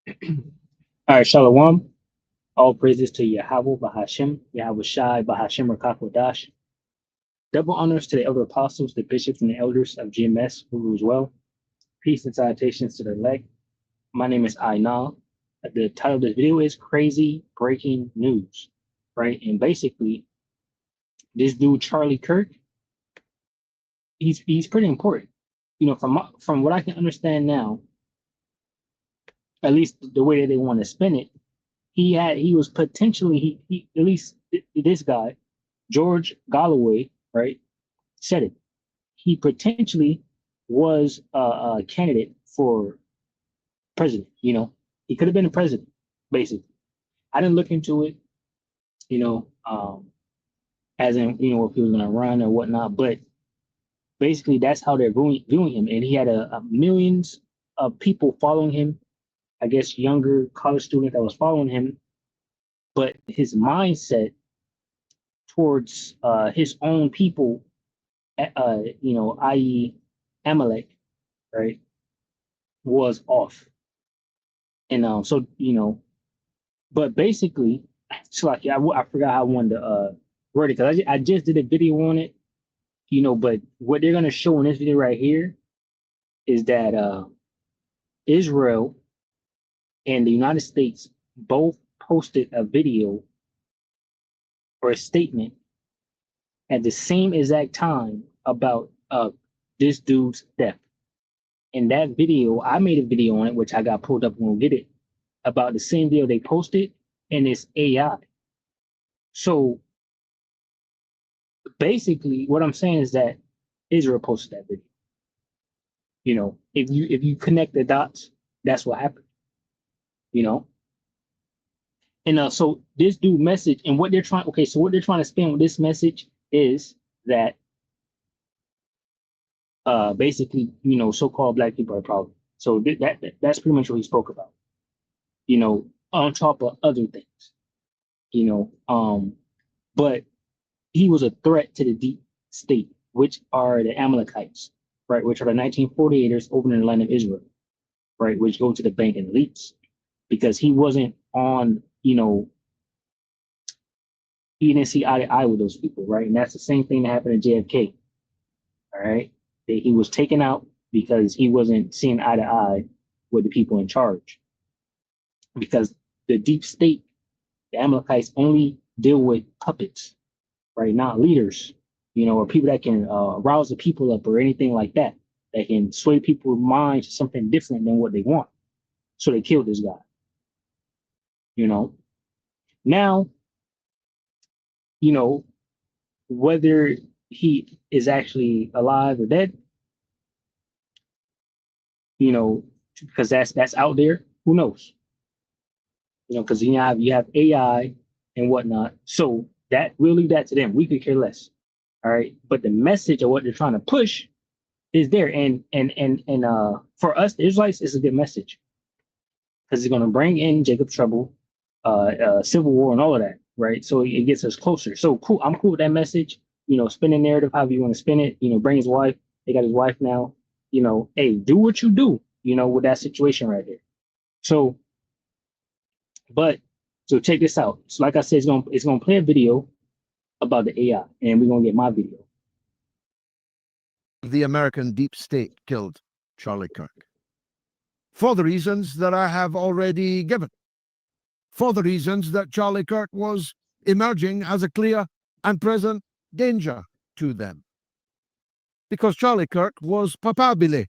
All right, Shalom. All praises to Yahweh Bahashim, Yahweh Shai Bahashim Rakakwadash. Double honors to the elder apostles, the bishops, and the elders of GMS who rule as well. Peace and salutations to the elect. My name is Ainal. The title of this video is Crazy Breaking News, right? And basically, this dude Charlie Kirk, he's pretty important. From what I can understand now, at least the way that they want to spin it, he was potentially he at least this guy George Galloway, right, said it. He potentially was a candidate for president. He could have been a president, basically. I didn't look into it, you know, as in, if he was going to run or whatnot. But basically, that's how they're viewing him. And he had a millions of people following him. I guess younger college student that was following him. But his mindset towards his own people, i.e., Amalek, right, was off. And but basically, it's like I forgot how I wanted to word it because I just did a video on it, but what they're gonna show in this video right here is that Israel and the United States both posted a video or a statement at the same exact time about this dude's death. In that video, I made a video on it, which I got pulled up and we'll get it, about the same video they posted, and it's AI. So basically, what I'm saying is that Israel posted that video. If you connect the dots, that's what happened. And so this dude message and what they're trying. Okay, so what they're trying to spin with this message is that basically, so-called black people are a problem. So that's pretty much what he spoke about. On top of other things. But he was a threat to the deep state, which are the Amalekites, right? Which are the 1948ers over in the land of Israel, right? Which go to the bank and elites because he wasn't on, he didn't see eye to eye with those people, right? And that's the same thing that happened to JFK, all right? That he was taken out because he wasn't seeing eye to eye with the people in charge. Because the deep state, the Amalekites only deal with puppets, right? Not leaders, or people that can rouse the people up or anything like that, that can sway people's minds to something different than what they want. So they killed this guy. Now, whether he is actually alive or dead, because that's out there, who knows? Because you have AI and whatnot. So that we'll leave that to them. We could care less. All right. But the message of what they're trying to push is there. And for us, the Israelites, it's a good message. Because it's going to bring in Jacob's trouble, civil war, and all of that, right? So it gets us closer. So cool. I'm cool with that message. Spin the narrative however you want to spin it. Bring his wife. They got his wife now. Hey, do what you do. With that situation right there. So check this out. So like I said, it's gonna play a video about the AI, and we're gonna get my video. The American deep state killed Charlie Kirk for the reasons that I have already given. For the reasons that Charlie Kirk was emerging as a clear and present danger to them. Because Charlie Kirk was papabile.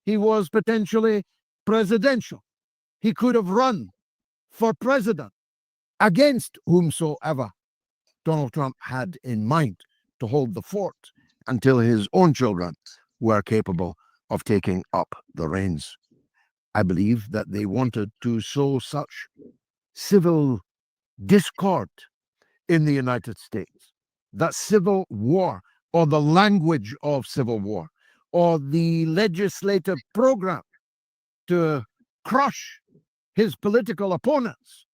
He was potentially presidential. He could have run for president against whomsoever Donald Trump had in mind to hold the fort until his own children were capable of taking up the reins. I believe that they wanted to sow such civil discord in the United States, that civil war, or the language of civil war, or the legislative program to crush his political opponents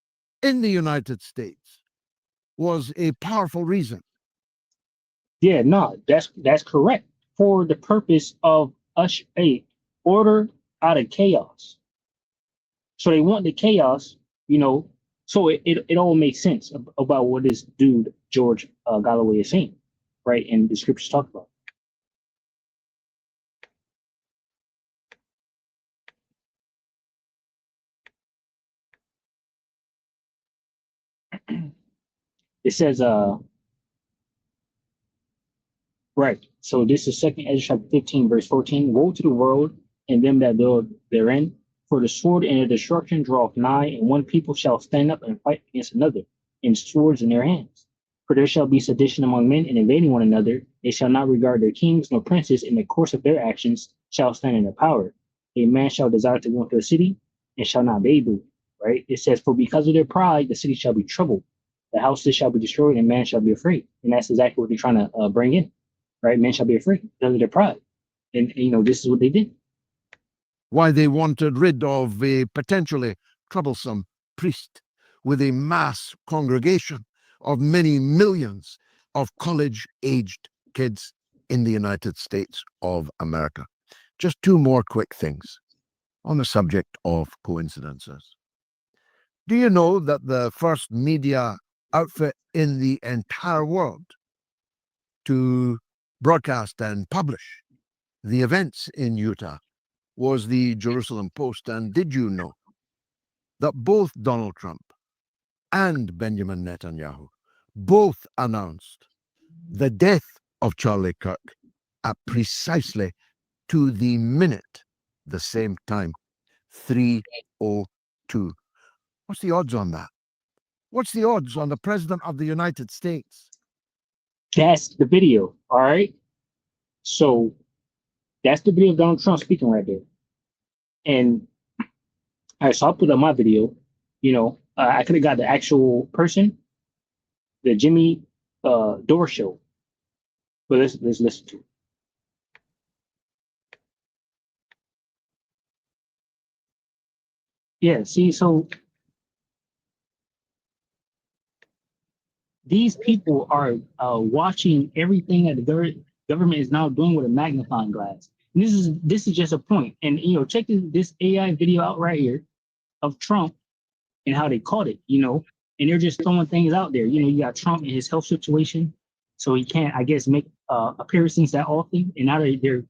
in the United States was a powerful reason. Yeah, no, that's correct. For the purpose of order out of chaos. So they want the chaos, you know. So it all makes sense about what this dude George Galloway is saying, right? And the scriptures talk about. It says, right. So this is Second Ezra chapter 15, verse 14. Woe to the world and them that build therein, for the sword and the destruction draweth nigh, and one people shall stand up and fight against another, and swords in their hands. For there shall be sedition among men, and invading one another. They shall not regard their kings nor princes. In the course of their actions shall stand in their power. A man shall desire to go into a city, and shall not be able. Right? It says, for because of their pride, the city shall be troubled. The houses shall be destroyed, and man shall be afraid. And that's exactly what they're trying to bring in. Right? Men shall be afraid because of their pride. And you know, this is what they did. Why they wanted rid of a potentially troublesome priest with a mass congregation of many millions of college-aged kids in the United States of America. Just two more quick things on the subject of coincidences. Do you know that the first media outfit in the entire world to broadcast and publish the events in Utah was the Jerusalem Post? And did you know that both Donald Trump and Benjamin Netanyahu both announced the death of Charlie Kirk at precisely to the minute the same time, 3:02? What's the odds on that? What's the odds on the President of the United States? That's the video. All right. So that's the video of Donald Trump speaking right there. And all right, so I'll put up my video. You know, I could have got the actual person, the Jimmy Dore show. But let's listen to it. Yeah, see, so these people are watching everything that the government is now doing with a magnifying glass. And this is just a point. And you know, check this AI video out right here of Trump and how they caught it. You know, and they're just throwing things out there. You know, you got Trump in his health situation, so he can't, I guess, make appearances that often. And now they're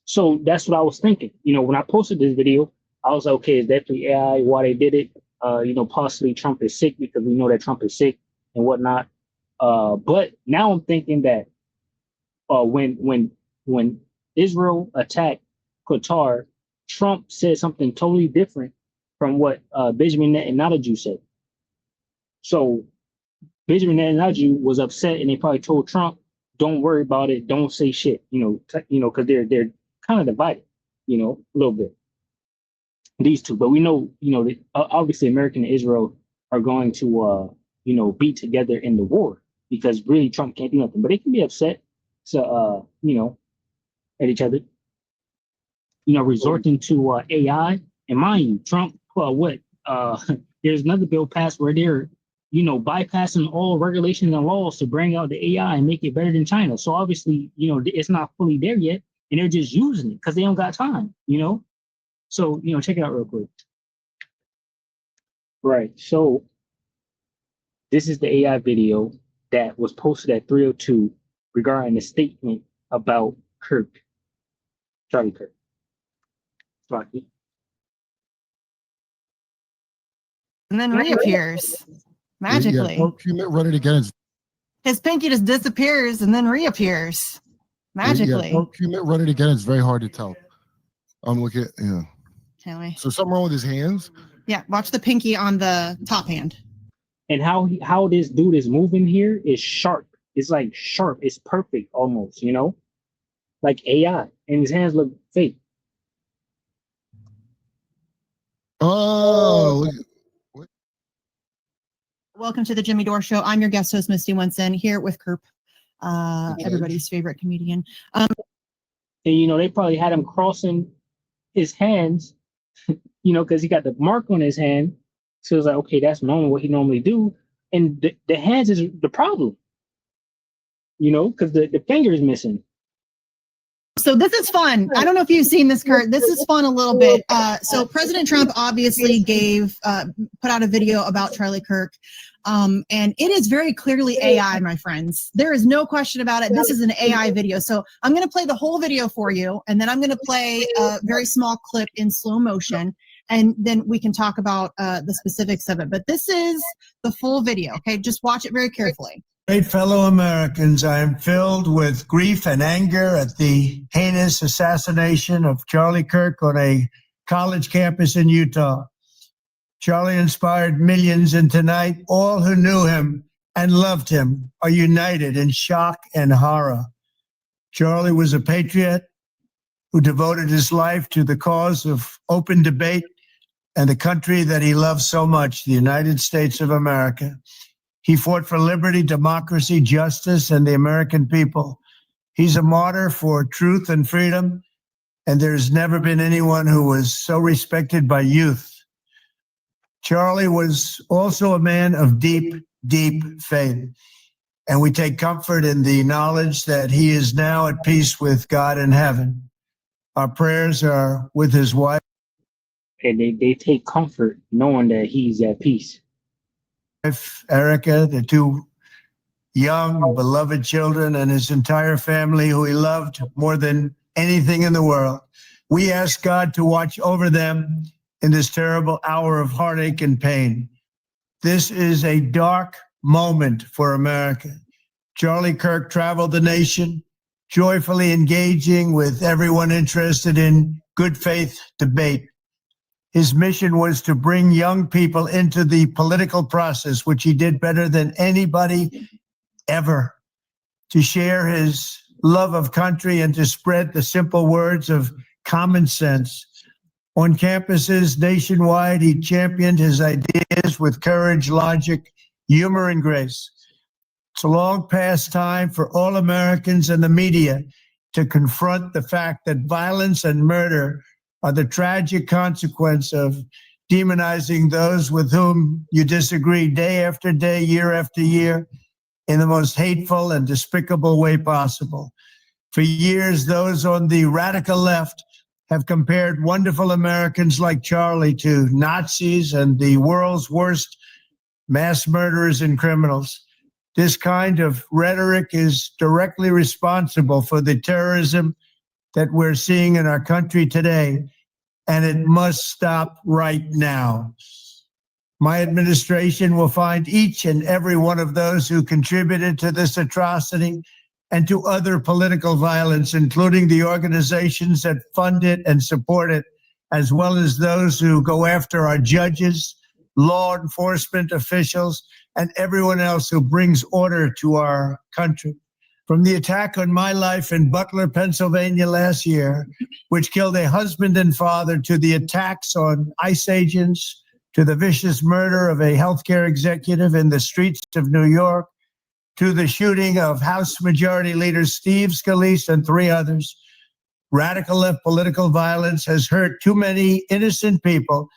so that's what I was thinking. You know, when I posted this video, I was like, okay, it's definitely AI why they did it. You know, possibly Trump is sick because we know that Trump is sick and whatnot. But now I'm thinking that when Israel attacked Qatar, Trump said something totally different from what Benjamin Netanyahu said. So Benjamin Netanyahu was upset, and they probably told Trump, "Don't worry about it. Don't say shit." You know, because they're kind of divided. You know, a little bit. These two, but we know, you know, that obviously America and Israel are going to, you know, be together in the war because really Trump can't do nothing, but they can be upset, so you know, at each other, you know, resorting to AI. And mind you, Trump, there's another bill passed where they're, you know, bypassing all regulations and laws to bring out the AI and make it better than China. So obviously, you know, it's not fully there yet, and they're just using it because they don't got time, you know. So, you know, check it out real quick. Right. So this is the AI video that was posted at 3:02 regarding the statement about Kirk, Charlie Kirk. Rocky. And then reappears magically. Yeah, can you run it again? His pinky just disappears and then reappears magically. Yeah, can you run it again? It's very hard to tell. I'm looking. Yeah. Anyway. So something wrong with his hands? Yeah, watch the pinky on the top hand. And how this dude is moving here is sharp. It's like sharp. It's perfect almost, you know, like AI. And his hands look fake. Oh, Welcome to the Jimmy Dore Show. I'm your guest host, Misty Winston, here with Kirk, everybody's favorite comedian. And you know, they probably had him crossing his hands, you know, because he got the mark on his hand. So it's like, okay, that's normal, what he normally do. And the hands is the problem, you know, because the finger is missing. So this is fun. I don't know if you've seen this, Kurt. This is fun a little bit. So President Trump obviously put out a video about Charlie Kirk. And it is very clearly AI, my friends. There is no question about it. This is an AI video. So I'm going to play the whole video for you, and then I'm going to play a very small clip in slow motion, and then we can talk about the specifics of it. But this is the full video, okay? Just watch it very carefully. Great fellow Americans, I am filled with grief and anger at the heinous assassination of Charlie Kirk on a college campus in Utah. Charlie inspired millions, and tonight all who knew him and loved him are united in shock and horror. Charlie was a patriot who devoted his life to the cause of open debate and the country that he loved so much, the United States of America. He fought for liberty, democracy, justice, and the American people. He's a martyr for truth and freedom, and there's never been anyone who was so respected by youth. Charlie was also a man of deep, deep faith, and we take comfort in the knowledge that he is now at peace with God in heaven. Our prayers are with his wife. And they take comfort knowing that he's at peace. Erica, the two young, beloved children, and his entire family who he loved more than anything in the world. We ask God to watch over them in this terrible hour of heartache and pain. This is a dark moment for America. Charlie Kirk traveled the nation, joyfully engaging with everyone interested in good faith debate. His mission was to bring young people into the political process, which he did better than anybody ever, to share his love of country and to spread the simple words of common sense. On campuses nationwide, he championed his ideas with courage, logic, humor, and grace. It's a long past time for all Americans and the media to confront the fact that violence and murder are the tragic consequence of demonizing those with whom you disagree day after day, year after year, in the most hateful and despicable way possible. For years, those on the radical left have compared wonderful Americans like Charlie to Nazis and the world's worst mass murderers and criminals. This kind of rhetoric is directly responsible for the terrorism that we're seeing in our country today, and it must stop right now. My administration will find each and every one of those who contributed to this atrocity and to other political violence, including the organizations that fund it and support it, as well as those who go after our judges, law enforcement officials, and everyone else who brings order to our country. From the attack on my life in Butler, Pennsylvania last year, which killed a husband and father, to the attacks on ICE agents, to the vicious murder of a healthcare executive in the streets of New York, to the shooting of House Majority Leader Steve Scalise and 3 others, radical left political violence has hurt too many innocent people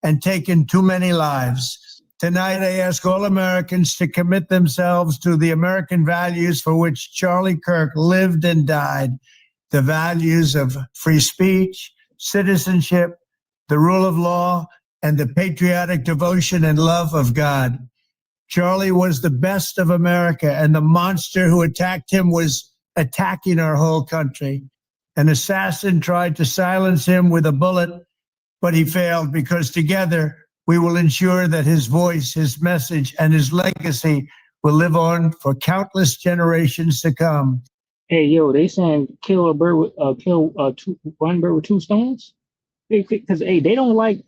and taken too many lives. Tonight, I ask all Americans to commit themselves to the American values for which Charlie Kirk lived and died, the values of free speech, citizenship, the rule of law, and the patriotic devotion and love of God. Charlie was the best of America, and the monster who attacked him was attacking our whole country. An assassin tried to silence him with a bullet, but he failed, because together we will ensure that his voice, his message, and his legacy will live on for countless generations to come. Hey, yo, they saying kill one bird with 2 stones? Because hey, they don't like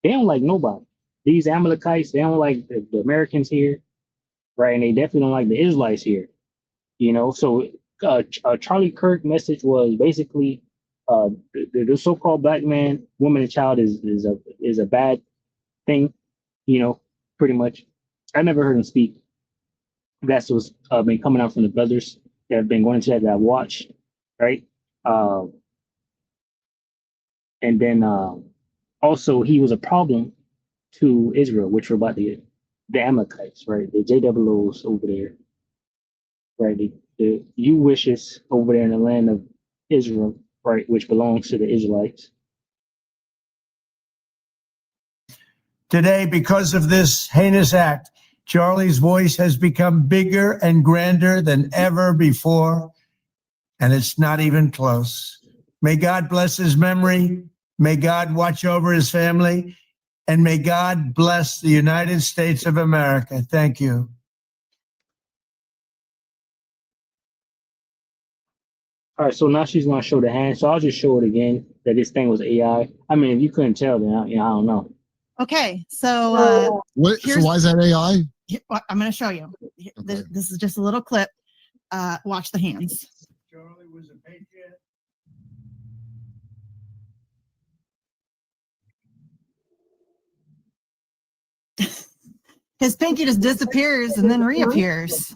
nobody. These Amalekites, they don't like the Americans here, right? And they definitely don't like the Israelites here, you know. So Charlie Kirk message was basically the so-called black man, woman, and child is a bad thing, you know, pretty much. I never heard him speak. That's what's been coming out from the brothers that have been going to that I've watched, right? And then also he was a problem to Israel, which were about the Amalekites, right? The JWOs over there, right? The U-wishes over there in the land of Israel, right, which belongs to the Israelites. Today, because of this heinous act, Charlie's voice has become bigger and grander than ever before, and it's not even close. May God bless his memory. May God watch over his family, and may God bless the United States of America. Thank you. All right, so now she's going to show the hand. So I'll just show it again that this thing was AI. I mean, if you couldn't tell, then I don't know. Okay, so Wait, so why is that AI? I'm going to show you. This is just a little clip. Watch the hands. Charlie was a patriot. His pinky just disappears and then reappears.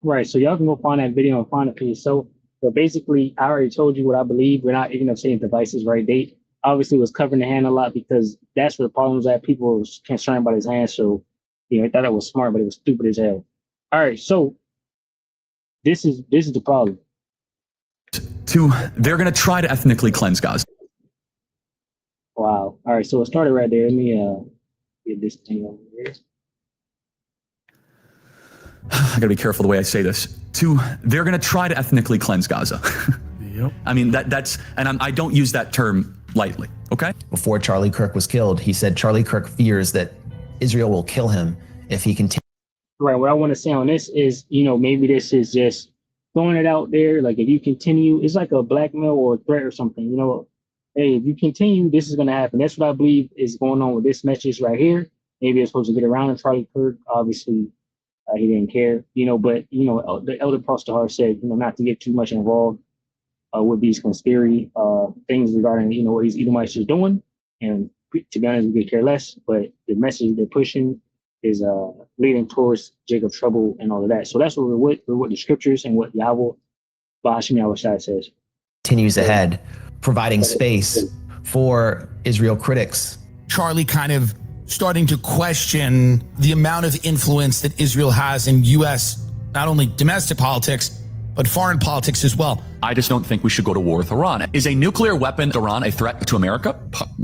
Right, so y'all can go find that video and find it for yourself. But basically, I already told you what I believe. We're not even saying devices, right? They obviously was covering the hand a lot because that's where the problem was at. People were concerned about his hand, so I thought it was smart, but it was stupid as hell. All right, so this is the problem. They're going to try to ethnically cleanse Gaza. Wow. All right, so it started right there. Let me get this thing over here. I gotta be careful the way I say this. They're gonna try to ethnically cleanse Gaza. Yep. I mean, that's, and I don't use that term lightly, okay? Before Charlie Kirk was killed, he said Charlie Kirk fears that Israel will kill him if he continues. Right, what I want to say on this is, maybe this is just throwing it out there. Like, if you continue, it's like a blackmail or a threat or something, hey, if you continue, this is going to happen. That's what I believe is going on with this message right here. Maybe it's supposed to get around to Charlie Kirk. Obviously, he didn't care, but, the elder Prostar said, not to get too much involved with these conspiracy things regarding, what these Edomites are doing. And to be honest, we could care less, but the message they're pushing is leading towards Jacob's trouble and all of that. So that's what we're with the scriptures and what Yahweh, Ba'ashim Yahushua says. Continues ahead, providing space for Israel critics. Charlie kind of starting to question the amount of influence that Israel has in U.S., not only domestic politics, but foreign politics as well. I just don't think we should go to war with Iran. Is a nuclear weapon Iran a threat to America?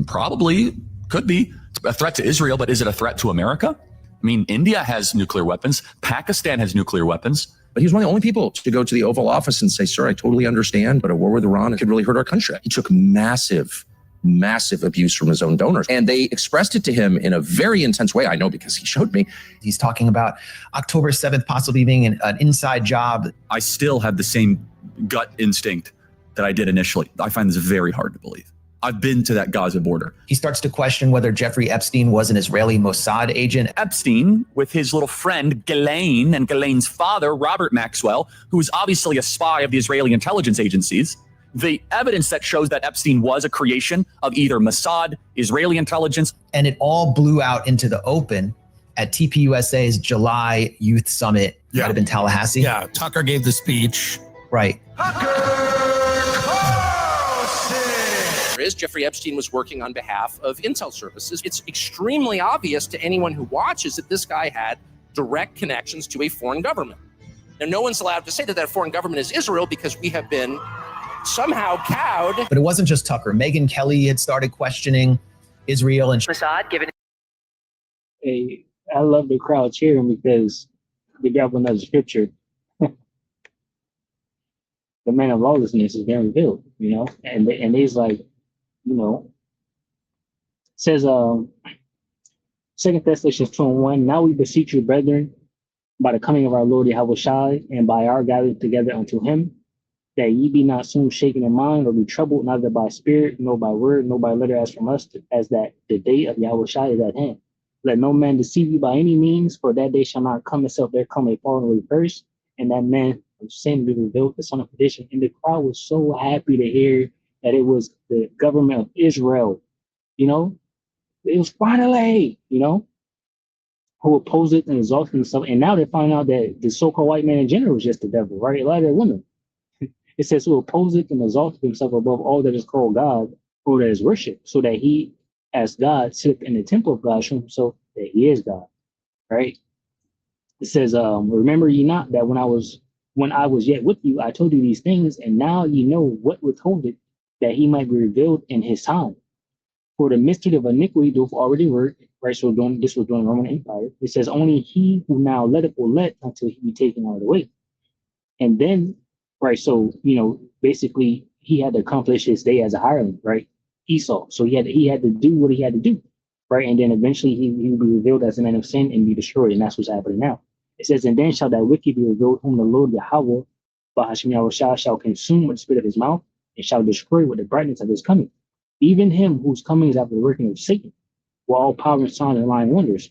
Probably, could be. It's a threat to Israel, but is it a threat to America? I mean, India has nuclear weapons. Pakistan has nuclear weapons. But he was one of the only people to go to the Oval Office and say, sir, I totally understand, but a war with Iran could really hurt our country. He took massive abuse from his own donors. And they expressed it to him in a very intense way. I know because he showed me. He's talking about October 7th possibly being an inside job. I still have the same gut instinct that I did initially. I find this very hard to believe. I've been to that Gaza border. He starts to question whether Jeffrey Epstein was an Israeli Mossad agent. Epstein, with his little friend Ghislaine and Ghislaine's father, Robert Maxwell, who was obviously a spy of the Israeli intelligence agencies, the evidence that shows that Epstein was a creation of either Mossad, Israeli intelligence. And it all blew out into the open at TPUSA's July Youth Summit. Yeah. Might have been Tallahassee. Yeah, Tucker gave the speech. Right. Jeffrey Epstein was working on behalf of intel services. It's extremely obvious to anyone who watches that this guy had direct connections to a foreign government. Now, no one's allowed to say that that foreign government is Israel because we have been somehow cowed. But it wasn't just Tucker. Megyn Kelly had started questioning Israel and Mossad given. Hey, I love the crowd cheering because they got another scripture. The man of lawlessness is being revealed, and he's like, says 2 Thessalonians 2:1, now we beseech you, brethren, by the coming of our Lord Yahushua and by our gathering together unto him, that ye be not soon shaken in mind or be troubled, neither by spirit, nor by word, nor by letter as from us, as that the day of Yahushua is at hand. Let no man deceive you by any means, for that day shall not come itself. There come a falling away first, and that man of sin be revealed, the son of perdition. And the crowd was so happy to hear that it was the government of Israel, it was finally, who opposed it and exalted himself. And now they find out that the so-called white man in general was just the devil, right? A lot of their women. It says who opposed it and exalted himself above all that is called God or that is worship, so that he, as God, sit in the temple of God, show himself that he is God, right? It says, remember ye not that when when I was yet with you, I told you these things, and now you know what withholdeth, that he might be revealed in his time. For the mystery of iniquity doth already work, right? So this was during the Roman Empire. It says, only he who now letteth will let until he be taken out of the way. And then, right, so, basically he had to accomplish his day as a hireling, right? Esau. So he had to do what he had to do, right? And then eventually he would be revealed as a man of sin and be destroyed. And that's what's happening now. It says, and then shall that wicked be revealed, whom the Lord Yahweh, Bahashim Yahushua, shall consume with the spirit of his mouth, and shall destroy with the brightness of his coming. Even him whose coming is after the working of Satan, with all power and signs and lying wonders.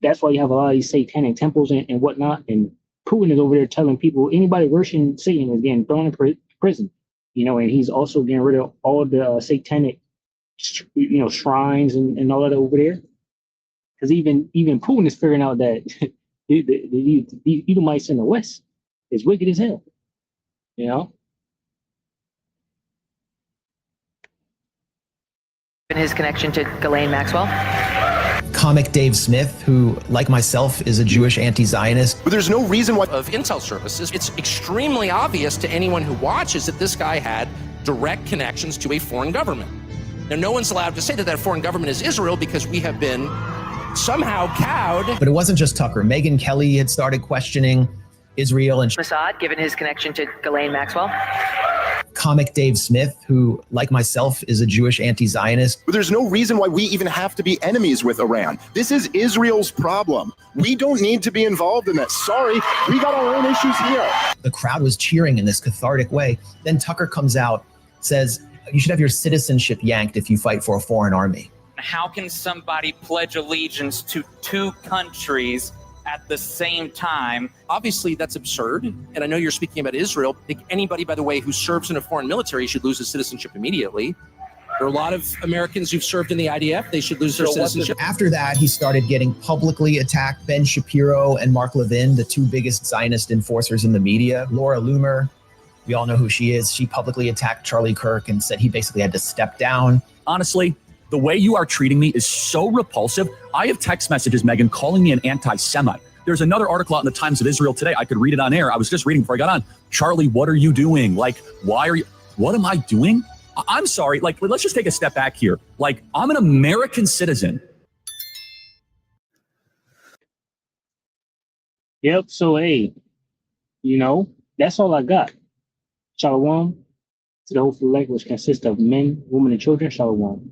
That's why you have a lot of these satanic temples and whatnot. And Putin is over there telling people anybody worshiping Satan is getting thrown in prison. And he's also getting rid of all the satanic, shrines and all that over there. Because even Putin is figuring out that the Edomites in the West is wicked as hell. His connection to Ghislaine Maxwell. Comic Dave Smith, who, like myself, is a Jewish anti-Zionist. But there's no reason why of intel services. It's extremely obvious to anyone who watches that this guy had direct connections to a foreign government. Now, no one's allowed to say that that foreign government is Israel because we have been somehow cowed. But it wasn't just Tucker. Megyn Kelly had started questioning Israel, and Mossad, given his connection to Ghislaine Maxwell. Comic Dave Smith, who, like myself, is a Jewish anti-Zionist. But there's no reason why we even have to be enemies with Iran. This is Israel's problem. We don't need to be involved in this. Sorry, we got our own issues here. The crowd was cheering in this cathartic way. Then Tucker comes out, says, you should have your citizenship yanked if you fight for a foreign army. How can somebody pledge allegiance to two countries at the same time? Obviously, that's absurd. And I know you're speaking about Israel. I think anybody, by the way, who serves in a foreign military should lose his citizenship immediately. There are a lot of Americans who've served in the IDF. They should lose their citizenship. After that, he started getting publicly attacked. Ben Shapiro and Mark Levin, the two biggest Zionist enforcers in the media. Laura Loomer, we all know who she is. She publicly attacked Charlie Kirk and said he basically had to step down. Honestly, the way you are treating me is so repulsive. I have text messages, Megyn, calling me an anti-Semite. There's another article out in the Times of Israel today. I could read it on air. I was just reading before I got on. Charlie, what are you doing? What am I doing? I'm sorry. Let's just take a step back here. I'm an American citizen. Yep. So, hey, that's all I got. Shalom to the whole select, which consists of men, women, and children. Shalom.